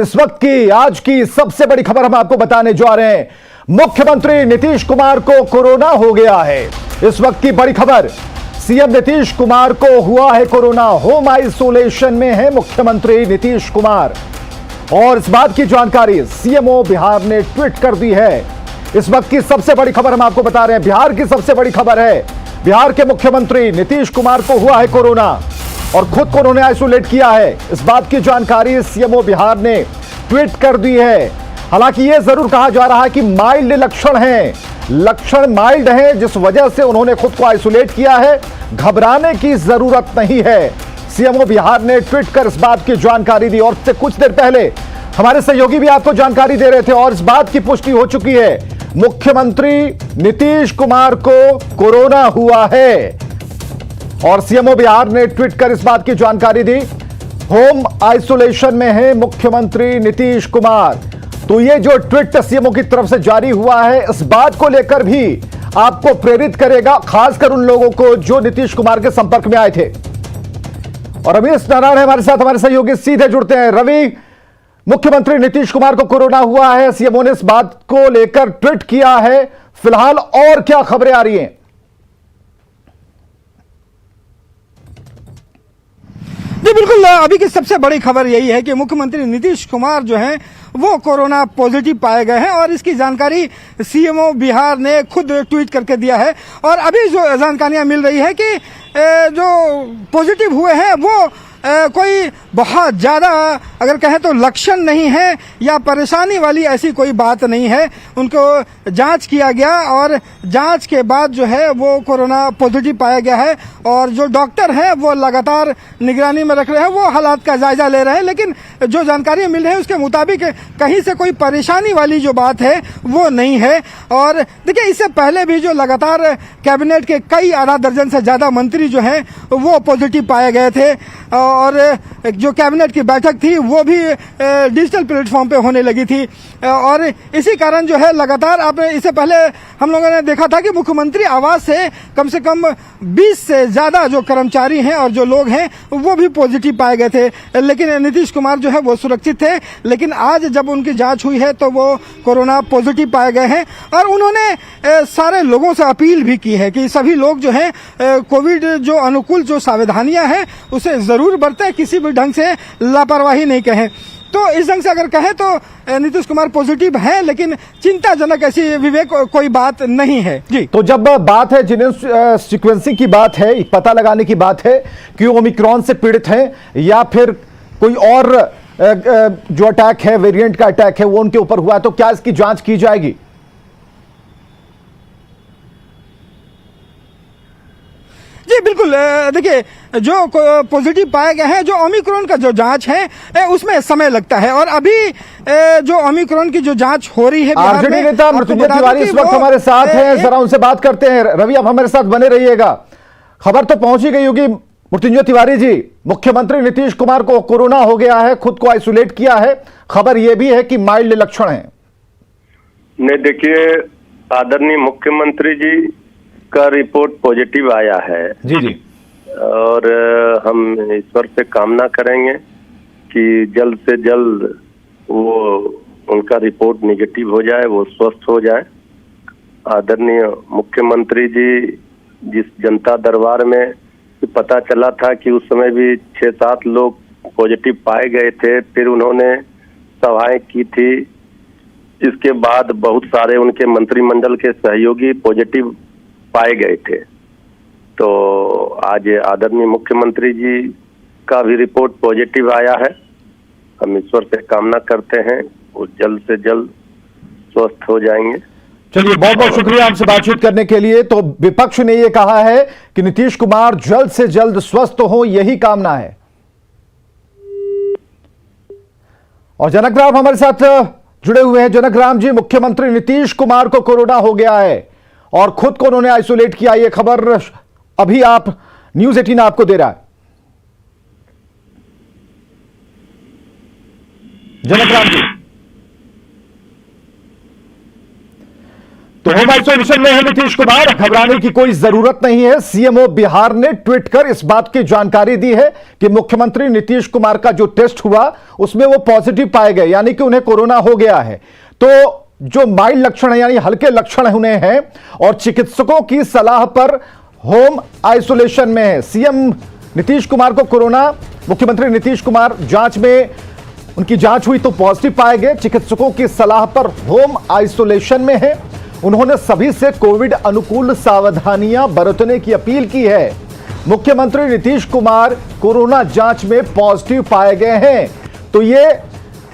इस वक्त की आज की सबसे बड़ी खबर हम आपको बताने जा रहे हैं। मुख्यमंत्री नीतीश कुमार को कोरोना हो गया है। इस वक्त की बड़ी खबर, सीएम नीतीश कुमार को हुआ है कोरोना। होम आइसोलेशन में है मुख्यमंत्री नीतीश कुमार और इस बात की जानकारी सीएमओ बिहार ने ट्वीट कर दी है। इस वक्त की सबसे बड़ी खबर हम आपको बता रहे हैं। बिहार की सबसे बड़ी खबर है, बिहार के मुख्यमंत्री नीतीश कुमार को हुआ है कोरोना और खुद को उन्होंने आइसोलेट किया है। इस बात की जानकारी सीएमओ बिहार ने ट्वीट कर दी है। हालांकि यह जरूर कहा जा रहा है कि माइल्ड लक्षण हैं, लक्षण माइल्ड हैं, जिस वजह से उन्होंने खुद को आइसोलेट किया है। घबराने की जरूरत नहीं है, सीएमओ बिहार ने ट्वीट कर इस बात की जानकारी दी। और इससे कुछ देर पहले हमारे सहयोगी भी आपको जानकारी दे रहे थे और इस बात की पुष्टि हो चुकी है, मुख्यमंत्री नीतीश कुमार को कोरोना हुआ है और सीएमओ बिहार ने ट्वीट कर इस बात की जानकारी दी। होम आइसोलेशन में है मुख्यमंत्री नीतीश कुमार। तो ये जो ट्वीट सीएमओ की तरफ से जारी हुआ है, इस बात को लेकर भी आपको प्रेरित करेगा, खासकर उन लोगों को जो नीतीश कुमार के संपर्क में आए थे। और रमेश नारायण हमारे साथ, हमारे सहयोगी सीधे जुड़ते हैं। रवि, मुख्यमंत्री नीतीश कुमार को कोरोना हुआ है, सीएमओ ने इस बात को लेकर ट्वीट किया है। फिलहाल और क्या खबरें आ रही हैं? जी बिल्कुल, अभी की सबसे बड़ी खबर यही है कि मुख्यमंत्री नीतीश कुमार जो हैं वो कोरोना पॉजिटिव पाए गए हैं और इसकी जानकारी सीएमओ बिहार ने खुद ट्वीट करके दिया है। और अभी जो जानकारियां मिल रही है कि जो पॉजिटिव हुए हैं वो कोई बहुत ज़्यादा अगर कहें तो लक्षण नहीं है या परेशानी वाली ऐसी कोई बात नहीं है। उनको जांच किया गया और जांच के बाद जो है वो कोरोना पॉजिटिव पाया गया है और जो डॉक्टर हैं वो लगातार निगरानी में रख रहे हैं, वो हालात का जायजा ले रहे हैं। लेकिन जो जानकारी मिल रही है उसके मुताबिक कहीं से कोई परेशानी वाली जो बात है वो नहीं है। और देखिए, इससे पहले भी जो लगातार कैबिनेट के कई आधा दर्जन से ज़्यादा मंत्री जो हैं वो पॉजिटिव पाए गए थे और जो कैबिनेट की बैठक थी वो भी डिजिटल प्लेटफॉर्म पे होने लगी थी। और इसी कारण जो है लगातार आपने इससे पहले हम लोगों ने देखा था कि मुख्यमंत्री आवास से कम 20 से ज़्यादा जो कर्मचारी हैं और जो लोग हैं वो भी पॉजिटिव पाए गए थे। लेकिन नीतीश कुमार जो है वो सुरक्षित थे। लेकिन आज जब उनकी जांच हुई है तो वो कोरोना पॉजिटिव पाए गए हैं और उन्होंने सारे लोगों से अपील भी की है कि सभी लोग जो हैं कोविड जो अनुकूल जो सावधानियां हैं उसे ज़रूर बरतें, किसी भी ढंग से लापरवाही नहीं कहें। तो इस ढंग से अगर कहें तो नीतीश कुमार पॉजिटिव है, लेकिन चिंताजनक ऐसी विवेक कोई बात नहीं है। जी, तो जब बात है जीनोम सीक्वेंसिंग की बात है, पता लगाने की बात है कि ओमिक्रॉन से पीड़ित हैं या फिर कोई और जो अटैक है, वेरिएंट का अटैक है, वो उनके ऊपर हुआ है, तो क्या इसकी जांच की जाएगी? जी बिल्कुल, देखिए, जो पॉजिटिव पाए गए हैं, जो ओमिक्रॉन का जो जांच है उसमें समय लगता है और अभी जो ओमिक्रॉन की जो जांच हो रही है आरजेडी नेता मृत्युंजय तिवारी इस वक्त हमारे साथ हैं, जरा उनसे बात करते हैं। रवि, आप हमारे साथ बने रहिएगा। खबर तो पहुंची गई होगी। मृत्युंजय तिवारी जी, मुख्यमंत्री नीतीश कुमार को कोरोना हो गया है, खुद को आइसोलेट किया है, खबर यह भी है कि माइल्ड लक्षण है। नहीं, देखिए, आदरणीय मुख्यमंत्री जी का रिपोर्ट पॉजिटिव आया है। जी जी। और हम ईश्वर से कामना करेंगे कि जल्द से जल्द वो उनका रिपोर्ट निगेटिव हो जाए, वो स्वस्थ हो जाए। आदरणीय मुख्यमंत्री जी जिस जनता दरबार में पता चला था कि उस समय भी 6-7 लोग पॉजिटिव पाए गए थे, फिर उन्होंने सभाएं की थी। इसके बाद बहुत सारे उनके मंत्रिमंडल के सहयोगी पॉजिटिव पाए गए थे। तो आज आदरणीय मुख्यमंत्री जी का भी रिपोर्ट पॉजिटिव आया है। हम ईश्वर से कामना करते हैं वो जल्द से जल्द स्वस्थ हो जाएंगे। चलिए, बहुत बहुत शुक्रिया हमसे बातचीत करने के लिए। तो विपक्ष ने यह कहा है कि नीतीश कुमार जल्द से जल्द स्वस्थ हो, यही कामना है। और जनक राम हमारे साथ जुड़े हुए हैं। जनक राम जी, मुख्यमंत्री नीतीश कुमार को कोरोना हो गया है और खुद को उन्होंने आइसोलेट किया, यह खबर अभी आप न्यूज़ 18 आपको दे रहा है। जनक राम जी, तो होम होम आइसोलेशन में है नीतीश कुमार, घबराने की कोई जरूरत नहीं है। सीएमओ बिहार ने ट्वीट कर इस बात की जानकारी दी है कि मुख्यमंत्री नीतीश कुमार का जो टेस्ट हुआ उसमें वो पॉजिटिव पाए गए, यानी कि उन्हें कोरोना हो गया है। तो जो माइल्ड लक्षण है यानी हल्के लक्षण उन्हें हैं और चिकित्सकों की सलाह पर होम आइसोलेशन में है। सीएम नीतीश कुमार को कोरोना, मुख्यमंत्री नीतीश कुमार जांच में उनकी जांच हुई तो पॉजिटिव पाए गए, चिकित्सकों की सलाह पर होम आइसोलेशन में है। उन्होंने सभी से कोविड अनुकूल सावधानियां बरतने की अपील की है। मुख्यमंत्री नीतीश कुमार कोरोना जांच में पॉजिटिव पाए गए हैं। तो ये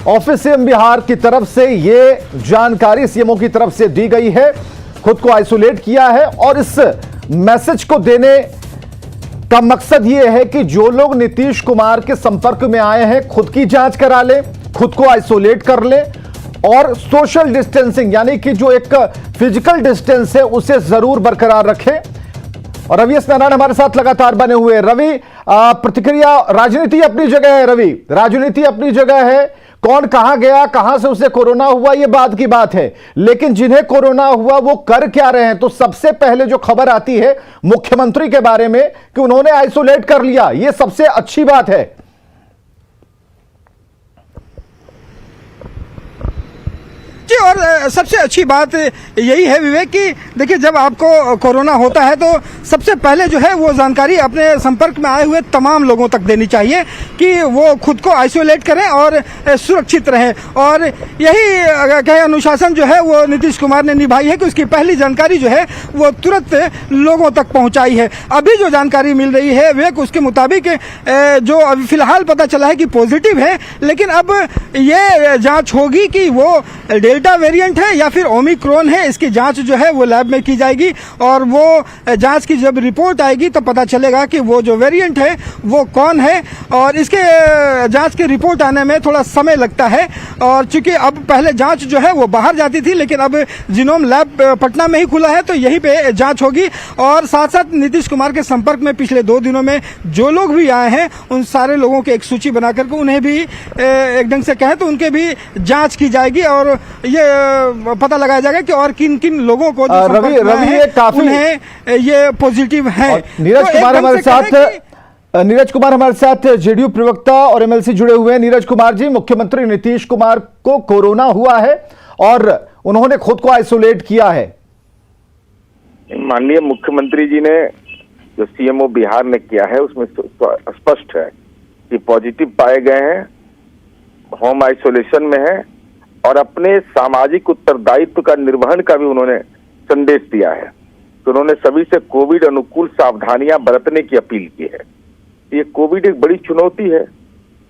ऑफिस सीएम बिहार की तरफ से ये जानकारी सीएमओ की तरफ से दी गई है। खुद को आइसोलेट किया है और इस मैसेज को देने का मकसद यह है कि जो लोग नीतीश कुमार के संपर्क में आए हैं खुद की जांच करा लें, खुद को आइसोलेट कर लें और सोशल डिस्टेंसिंग यानी कि जो एक फिजिकल डिस्टेंस है उसे जरूर बरकरार रखें। और रवि एस नारायण हमारे साथ लगातार बने हुए हैं। रवि, प्रतिक्रिया, राजनीति अपनी जगह है। रवि, राजनीति अपनी जगह है, कौन कहां गया, कहां से उसे कोरोना हुआ ये बाद की बात है, लेकिन जिन्हें कोरोना हुआ वो कर क्या रहे हैं। तो सबसे पहले जो खबर आती है मुख्यमंत्री के बारे में कि उन्होंने आइसोलेट कर लिया, ये सबसे अच्छी बात है। जी, और सबसे अच्छी बात यही है विवेक कि देखिए जब आपको कोरोना होता है तो सबसे पहले जो है वो जानकारी अपने संपर्क में आए हुए तमाम लोगों तक देनी चाहिए कि वो खुद को आइसोलेट करें और सुरक्षित रहें। और यही कहे अनुशासन जो है वो नीतीश कुमार ने निभाई है कि उसकी पहली जानकारी जो है वो तुरंत लोगों तक पहुंचाई है। अभी जो जानकारी मिल रही है विवेक उसके मुताबिक जो अभी फिलहाल पता चला है कि पॉजिटिव है, लेकिन अब ये जांच होगी कि वो डेल्टा वेरिएंट है या फिर ओमिक्रॉन है। इसकी जांच जो है वो लैब में की जाएगी और वो जांच की जब रिपोर्ट आएगी तो पता चलेगा कि वो जो वेरिएंट है वो कौन है। और इसके जांच की रिपोर्ट आने में थोड़ा समय लगता है और चूंकि अब पहले जांच जो है वो बाहर जाती थी, लेकिन अब जीनोम लैब पटना में ही खुला है तो यहीं पे जांच होगी। और साथ साथ नीतीश कुमार के संपर्क में पिछले 2 दिनों में जो लोग भी आए हैं उन सारे लोगों की एक सूची बना करके उन्हें भी एक ढंग से कहें तो उनके भी जांच की जाएगी और ये पता लगाया जाएगा कि और किन किन लोगों को जो रवि ये काफी उन्हें ये पॉजिटिव है। नीरज कुमार हमारे साथ जेडीयू प्रवक्ता और एमएलसी जुड़े हुए हैं। नीरज कुमार जी, मुख्यमंत्री नीतीश कुमार को कोरोना हुआ है और उन्होंने खुद को आइसोलेट किया है। माननीय मुख्यमंत्री जी ने जो सीएमओ बिहार ने किया है उसमें स्पष्ट है कि पॉजिटिव पाए गए हैं, होम आइसोलेशन में है और अपने सामाजिक उत्तरदायित्व का निर्वहन का भी उन्होंने संदेश दिया है। तो उन्होंने सभी से कोविड अनुकूल सावधानियां बरतने की अपील की है। ये कोविड एक बड़ी चुनौती है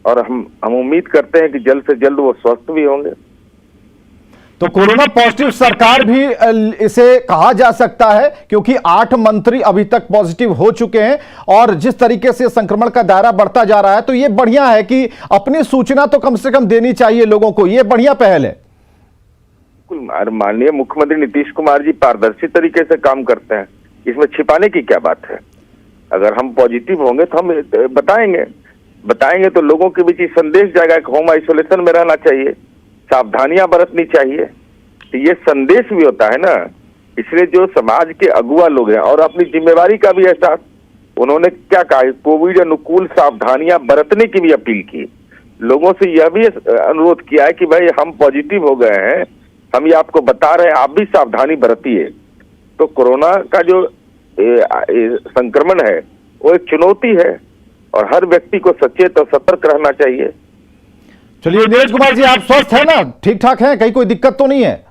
और हम उम्मीद करते हैं कि जल्द से जल्द वो स्वस्थ भी होंगे। तो कोरोना पॉजिटिव सरकार भी इसे कहा जा सकता है क्योंकि 8 मंत्री अभी तक पॉजिटिव हो चुके हैं और जिस तरीके से संक्रमण का दायरा बढ़ता जा रहा है तो ये बढ़िया है कि अपनी सूचना तो कम से कम देनी चाहिए लोगों को, ये बढ़िया पहल है। माननीय मुख्यमंत्री नीतीश कुमार जी पारदर्शी तरीके से काम करते हैं, इसमें छिपाने की क्या बात है। अगर हम पॉजिटिव होंगे तो हम बताएंगे तो लोगों के बीच संदेश जाएगा कि होम आइसोलेशन में रहना चाहिए, सावधानियां बरतनी चाहिए। तो ये संदेश भी होता है ना, इसलिए जो समाज के अगुआ लोग हैं और अपनी जिम्मेवारी का भी एहसास, उन्होंने क्या कहा, कोविड अनुकूल सावधानियां बरतने की भी अपील की। लोगों से यह भी अनुरोध किया है कि भाई हम पॉजिटिव हो गए हैं, हम ये आपको बता रहे हैं, आप भी सावधानी बरतिए। तो कोरोना का जो संक्रमण है वो एक चुनौती है और हर व्यक्ति को सचेत और सतर्क रहना चाहिए। चलिए नीरज कुमार जी, आप स्वस्थ हैं ना, ठीक ठाक हैं, कहीं कोई दिक्कत तो नहीं है?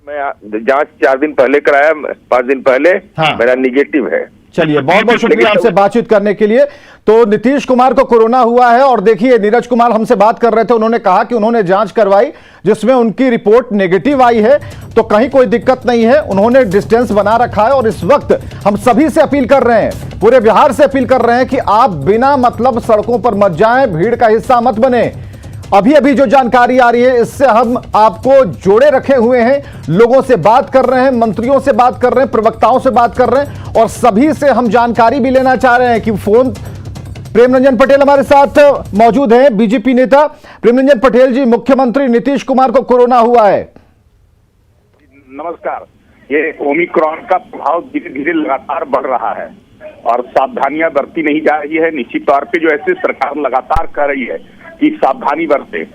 मैं जांच 4 दिन पहले कराया, 5 दिन पहले मेरा निगेटिव है। चलिए, बहुत बहुत शुक्रिया आपसे बातचीत करने के लिए। तो नीतीश कुमार को कोरोना हुआ है और देखिए नीरज कुमार हमसे बात कर रहे थे, उन्होंने कहा कि उन्होंने जांच करवाई जिसमें उनकी रिपोर्ट नेगेटिव आई है, तो कहीं कोई दिक्कत नहीं है, उन्होंने डिस्टेंस बना रखा है। और इस वक्त हम सभी से अपील कर रहे हैं, पूरे बिहार से अपील कर रहे हैं कि आप बिना मतलब सड़कों पर मत जाएं, भीड़ का हिस्सा मत बने। अभी अभी जो जानकारी आ रही है इससे हम आपको जोड़े रखे हुए हैं, लोगों से बात कर रहे हैं, मंत्रियों से बात कर रहे हैं, प्रवक्ताओं से बात कर रहे हैं और सभी से हम जानकारी भी लेना चाह रहे हैं कि फोन प्रेम रंजन पटेल हमारे साथ मौजूद हैं, बीजेपी नेता। प्रेम रंजन पटेल जी, मुख्यमंत्री नीतीश कुमार को कोरोना हुआ है। नमस्कार। ये ओमिक्रॉन का प्रभाव धीरे धीरे लगातार बढ़ रहा है और सावधानियां बरती नहीं जा रही है। निश्चित तौर पे जो ऐसे सरकार लगातार कह रही है कि सावधानी बरते।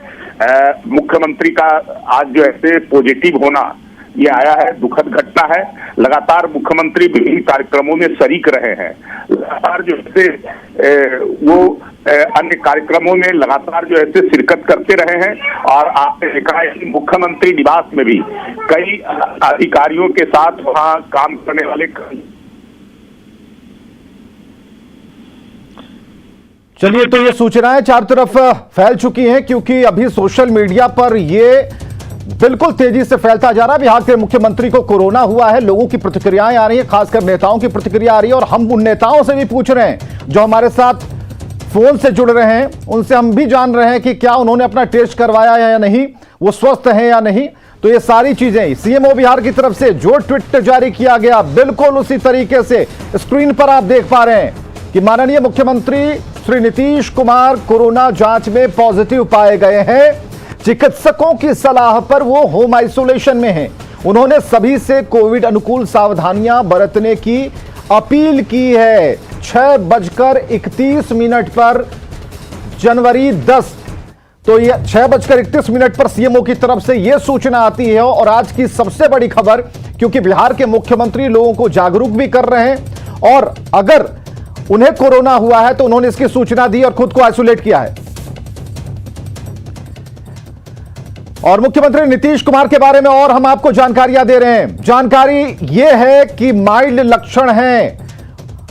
मुख्यमंत्री का आज जो ऐसे पॉजिटिव होना ये आया है, दुखद घटना है। लगातार मुख्यमंत्री विभिन्न कार्यक्रमों में शरीक रहे हैं, लगातार जो है वो अन्य कार्यक्रमों में लगातार जो है शिरकत करते रहे हैं। और आपने देखा है कि मुख्यमंत्री निवास में भी कई अधिकारियों के साथ वहां काम करने वाले चलिए, तो ये सूचनाएं चारों तरफ फैल चुकी हैं क्योंकि अभी सोशल मीडिया पर ये बिल्कुल तेजी से फैलता जा रहा है। बिहार के मुख्यमंत्री को कोरोना हुआ है, लोगों की प्रतिक्रियाएं आ रही है, खासकर नेताओं की प्रतिक्रिया आ रही है। और हम उन नेताओं से भी पूछ रहे हैं जो हमारे साथ फोन से जुड़ रहे हैं, उनसे हम भी जान रहे हैं कि क्या उन्होंने अपना टेस्ट करवाया है या नहीं, वो स्वस्थ हैं या नहीं। तो ये सारी चीजें सीएमओ बिहार की तरफ से जो ट्वीट जारी किया गया, बिल्कुल उसी तरीके से स्क्रीन पर आप देख पा रहे हैं कि माननीय मुख्यमंत्री श्री नीतीश कुमार कोरोना जांच में पॉजिटिव पाए गए हैं। चिकित्सकों की सलाह पर वो होम आइसोलेशन में हैं। उन्होंने सभी से कोविड अनुकूल सावधानियां बरतने की अपील की है। 6:31 पर जनवरी 10, तो ये 6:31 पर सीएमओ की तरफ से यह सूचना आती है। और आज की सबसे बड़ी खबर, क्योंकि बिहार के मुख्यमंत्री लोगों को जागरूक भी कर रहे हैं और अगर उन्हें कोरोना हुआ है तो उन्होंने इसकी सूचना दी और खुद को आइसोलेट किया है। और मुख्यमंत्री नीतीश कुमार के बारे में और हम आपको जानकारियां दे रहे हैं। जानकारी यह है कि माइल्ड लक्षण हैं।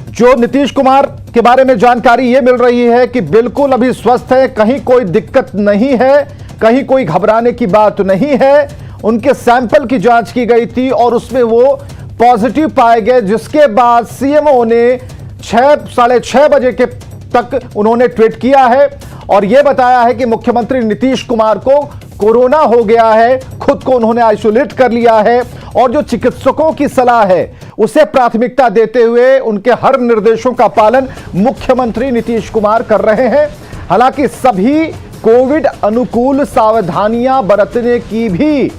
जो नीतीश कुमार के बारे में जानकारी यह मिल रही है कि बिल्कुल अभी स्वस्थ है, कहीं कोई दिक्कत नहीं है, कहीं कोई घबराने की बात नहीं है। उनके सैंपल की जांच की गई थी और उसमें वो पॉजिटिव पाए गए, जिसके बाद सीएमओ ने 6-6:30 बजे के तक उन्होंने ट्वीट किया है और यह बताया है कि मुख्यमंत्री नीतीश कुमार को कोरोना हो गया है, खुद को उन्होंने आइसोलेट कर लिया है और जो चिकित्सकों की सलाह है उसे प्राथमिकता देते हुए उनके हर निर्देशों का पालन मुख्यमंत्री नीतीश कुमार कर रहे हैं। हालांकि सभी कोविड अनुकूल सावधानियां बरतने की भी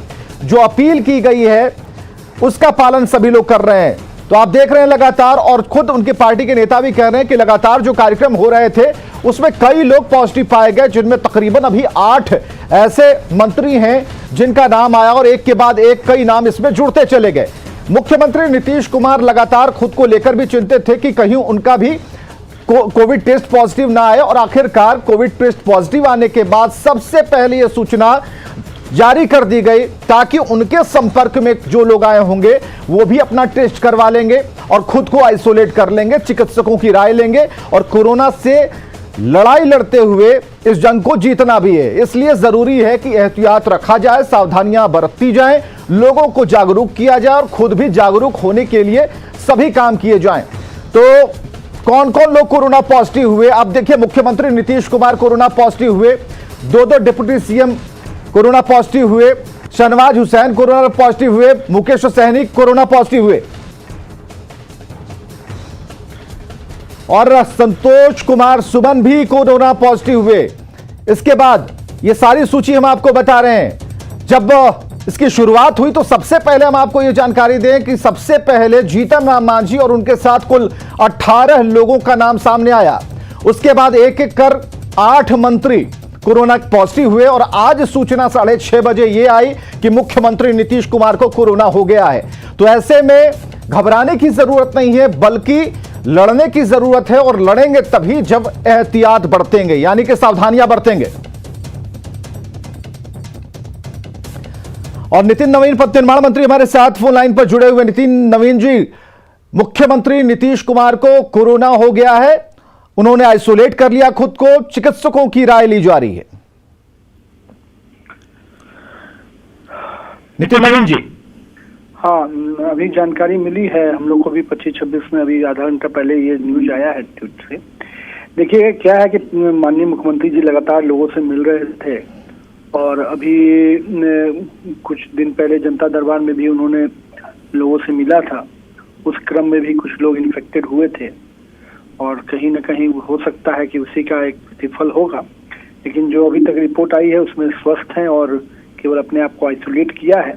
जो अपील की गई है उसका पालन सभी लोग कर रहे हैं। तो आप देख रहे हैं लगातार, और खुद उनकी पार्टी के नेता भी कह रहे हैं कि लगातार जो कार्यक्रम हो रहे थे उसमें कई लोग पॉजिटिव पाए गए, जिनमें तकरीबन अभी 8 ऐसे मंत्री हैं जिनका नाम आया और एक के बाद एक कई नाम इसमें जुड़ते चले गए। मुख्यमंत्री नीतीश कुमार लगातार खुद को लेकर भी चिंतित थे कि कहीं उनका भी कोविड टेस्ट पॉजिटिव ना आए और आखिरकार कोविड टेस्ट पॉजिटिव आने के बाद सबसे पहले यह सूचना जारी कर दी गई ताकि उनके संपर्क में जो लोग आए होंगे वो भी अपना टेस्ट करवा लेंगे और खुद को आइसोलेट कर लेंगे, चिकित्सकों की राय लेंगे और कोरोना से लड़ाई लड़ते हुए इस जंग को जीतना भी है। इसलिए जरूरी है कि एहतियात रखा जाए, सावधानियां बरती जाएं, लोगों को जागरूक किया जाए और खुद भी जागरूक होने के लिए सभी काम किए जाएं। तो कौन कौन लोग कोरोना पॉजिटिव हुए, अब देखिए मुख्यमंत्री नीतीश कुमार कोरोना पॉजिटिव हुए, 2 डिप्टी सीएम कोरोना पॉजिटिव हुए, शहनवाज हुसैन कोरोना पॉजिटिव हुए, मुकेश सहनी कोरोना पॉजिटिव हुए और संतोष कुमार सुमन भी कोरोना पॉजिटिव हुए। इसके बाद ये सारी सूची हम आपको बता रहे हैं। जब इसकी शुरुआत हुई तो सबसे पहले हम आपको ये जानकारी दें कि सबसे पहले जीतन राम मांझी और उनके साथ कुल 18 लोगों का नाम सामने आया। उसके बाद एक एक कर 8 मंत्री कोरोना पॉजिटिव हुए और आज सूचना 6:30 बजे ये आई कि मुख्यमंत्री नीतीश कुमार को कोरोना हो गया है। तो ऐसे में घबराने की जरूरत नहीं है, बल्कि लड़ने की जरूरत है और लड़ेंगे तभी जब एहतियात बरतेंगे, यानी कि सावधानियां बरतेंगे। और नितिन नवीन पथ निर्माण मंत्री हमारे साथ फोन लाइन पर जुड़े हुए। नितिन नवीन जी, मुख्यमंत्री नीतीश कुमार को कोरोना हो गया है, उन्होंने आइसोलेट कर लिया खुद को, चिकित्सकों की राय ली जा रही है। नितिन नवीन जी। हाँ, अभी जानकारी मिली है हम लोग को भी 25-26 में, अभी आधा घंटा पहले ये न्यूज आया है ट्वीट से। देखिए क्या है कि माननीय मुख्यमंत्री जी लगातार लोगों से मिल रहे थे और अभी कुछ दिन पहले जनता दरबार में भी उन्होंने लोगों से मिला था। उस क्रम में भी कुछ लोग इन्फेक्टेड हुए थे और कहीं ना कहीं हो सकता है कि उसी का एक प्रतिफल होगा, लेकिन जो अभी तक रिपोर्ट आई है उसमें स्वस्थ हैं और केवल अपने आप को आइसोलेट किया है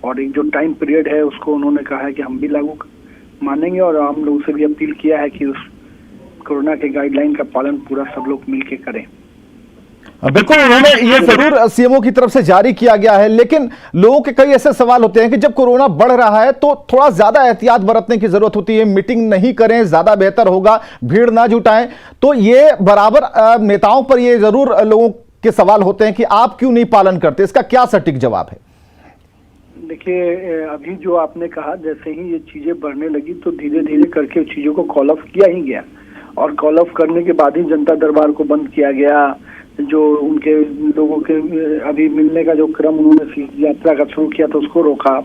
और एक जो टाइम पीरियड है उसको उन्होंने कहा है कि हम भी लागू मानेंगे, और आम लोगों से भी अपील किया है कि उस कोरोना के गाइडलाइन का पालन पूरा सब लोग मिलकर करें। बिल्कुल, उन्होंने ये जरूर सीएमओ की तरफ से जारी किया गया है, लेकिन लोगों के कई ऐसे सवाल होते हैं कि जब कोरोना बढ़ रहा है तो थोड़ा ज्यादा एहतियात बरतने की जरूरत होती है, मीटिंग नहीं करें, ज्यादा बेहतर होगा, भीड़ ना जुटाएं। तो ये बराबर नेताओं पर ये जरूर लोगों के सवाल होते हैं कि आप क्यों नहीं पालन करते, इसका क्या सटीक जवाब है? देखिए, अभी जो आपने कहा, जैसे ही ये चीजें बढ़ने लगी तो धीरे धीरे करके चीजों को कॉल ऑफ किया ही गया, और कॉल ऑफ करने के बाद ही जनता दरबार को बंद किया गया। जो उनके लोगों के अभी मिलने का जो क्रम उन्होंने यात्रा का शुरू किया तो उसको रोका।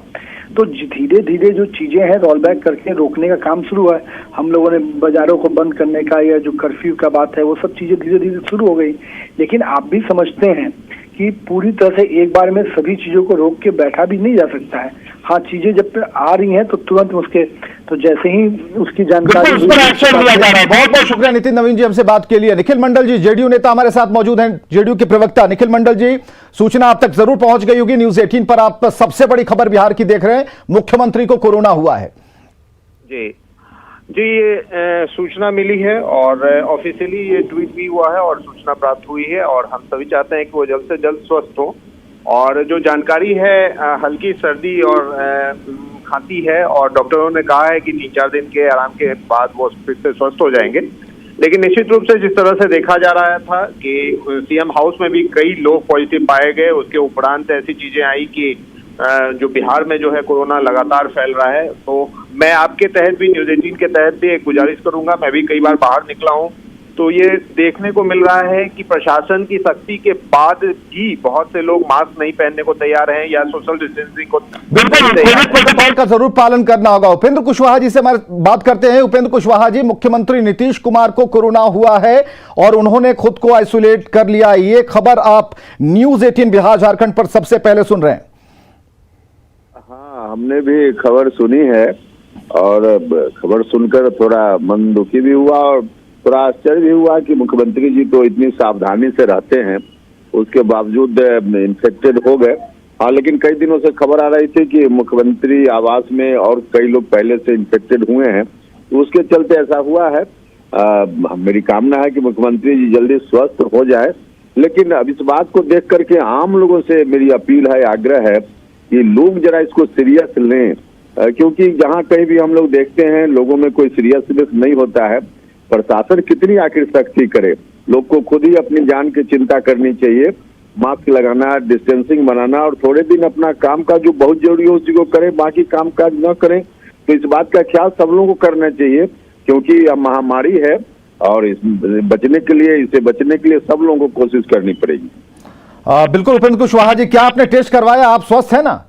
तो धीरे धीरे जो चीजें हैं रोल बैक करके रोकने का काम शुरू है। हम लोगों ने बाजारों को बंद करने का या जो कर्फ्यू का बात है वो सब चीजें धीरे धीरे शुरू हो गई। लेकिन आप भी समझते हैं कि पूरी तरह से एक बार में सभी चीजों को रोक के बैठा भी नहीं जा सकता है। हाँ, चीजें जब तक आ रही हैं तो तुरंत उसके तो जैसे ही उसकी जानकारी उस पर एक्शन लिया जा रहा है। बहुत बहुत शुक्रिया नितिन नवीन जी हमसे बात के लिए। निखिल मंडल जी जेडीयू नेता हमारे साथ मौजूद हैं, जेडीयू के प्रवक्ता निखिल मंडल जी, सूचना आप तक जरूर पहुंच गई होगी। न्यूज 18 पर आप सबसे बड़ी खबर बिहार की देख रहे हैं, मुख्यमंत्री को कोरोना हुआ है। जी ये सूचना मिली है और ऑफिशियली ये ट्वीट भी हुआ है और सूचना प्राप्त हुई है, और हम सभी चाहते हैं कि वो जल्द से जल्द स्वस्थ हो। और जो जानकारी है, हल्की सर्दी और खांसी है, और डॉक्टरों ने कहा है कि 3-4 दिन के आराम के बाद वो फिर से स्वस्थ हो जाएंगे। लेकिन निश्चित रूप से जिस तरह से देखा जा रहा था कि सीएम हाउस में भी कई लोग पॉजिटिव पाए गए, उसके उपरांत ऐसी चीजें आई कि जो बिहार में जो है कोरोना लगातार फैल रहा है। तो मैं आपके तहत भी, न्यूज 18 के तहत भी एक गुजारिश करूंगा, मैं भी कई बार बाहर निकला हूं तो ये देखने को मिल रहा है कि प्रशासन की सख्ती के बाद भी बहुत से लोग मास्क नहीं पहनने को तैयार हैं या सोशल डिस्टेंसिंग को प्रोटोकॉल का जरूर पालन करना होगा। उपेंद्र कुशवाहा जी से हमारे बात करते हैं। उपेंद्र कुशवाहा जी, मुख्यमंत्री नीतीश कुमार को कोरोना हुआ है और उन्होंने खुद को आइसोलेट कर लिया, ये खबर आप न्यूज 18 बिहार झारखंड पर सबसे पहले सुन रहे हैं। हाँ, हमने भी खबर सुनी है और खबर सुनकर थोड़ा मन दुखी भी हुआ और थोड़ा आश्चर्य भी हुआ कि मुख्यमंत्री जी तो इतनी सावधानी से रहते हैं, उसके बावजूद इन्फेक्टेड हो गए। हाँ, लेकिन कई दिनों से खबर आ रही थी कि मुख्यमंत्री आवास में और कई लोग पहले से इन्फेक्टेड हुए हैं, तो उसके चलते ऐसा हुआ है। मेरी कामना है कि मुख्यमंत्री जी जल्दी स्वस्थ हो जाए। लेकिन अब इस बात को देख करके आम लोगों से मेरी अपील है, आग्रह है कि लोग जरा इसको सीरियस लें, क्योंकि जहाँ कहीं भी हम लोग देखते हैं लोगों में कोई सीरियसनेस नहीं होता है। प्रशासन कितनी आखिर सख्ती करे, लोग को खुद ही अपनी जान की चिंता करनी चाहिए। मास्क लगाना, डिस्टेंसिंग बनाना और थोड़े दिन अपना काम काज जो बहुत जरूरी हो उसी को करें, बाकी काम काज न करें। तो इस बात का ख्याल सब लोगों को करना चाहिए, क्योंकि यह महामारी है और इससे बचने के लिए सब लोगों को कोशिश करनी पड़ेगी। बिल्कुल उपेंद्र कुशवाहा जी, क्या आपने टेस्ट करवाया? आप स्वस्थ है ना?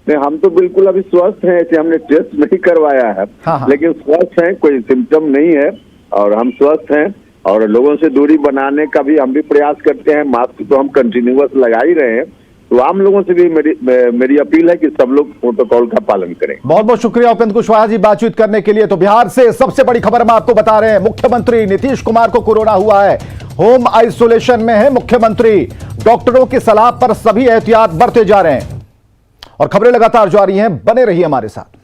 नहीं, हम तो बिल्कुल अभी स्वस्थ हैं, ऐसे हमने टेस्ट नहीं करवाया है। हाँ। लेकिन स्वस्थ हैं, कोई सिम्टम नहीं है और हम स्वस्थ हैं। और लोगों से दूरी बनाने का भी हम भी प्रयास करते हैं, मास्क तो हम कंटिन्यूअस लगा ही रहे हैं। तो आम लोगों से भी मेरी अपील है कि सब लोग प्रोटोकॉल का पालन करें। बहुत बहुत शुक्रिया उपेंद्र कुशवाहा जी बातचीत करने के लिए। तो बिहार से सबसे बड़ी खबर हम आपको बता रहे हैं, मुख्यमंत्री नीतीश कुमार को कोरोना हुआ है, होम आइसोलेशन में है मुख्यमंत्री। डॉक्टरों की सलाह पर सभी एहतियात बरते जा रहे हैं और खबरें लगातार जारी हैं, बने रहिए हमारे साथ।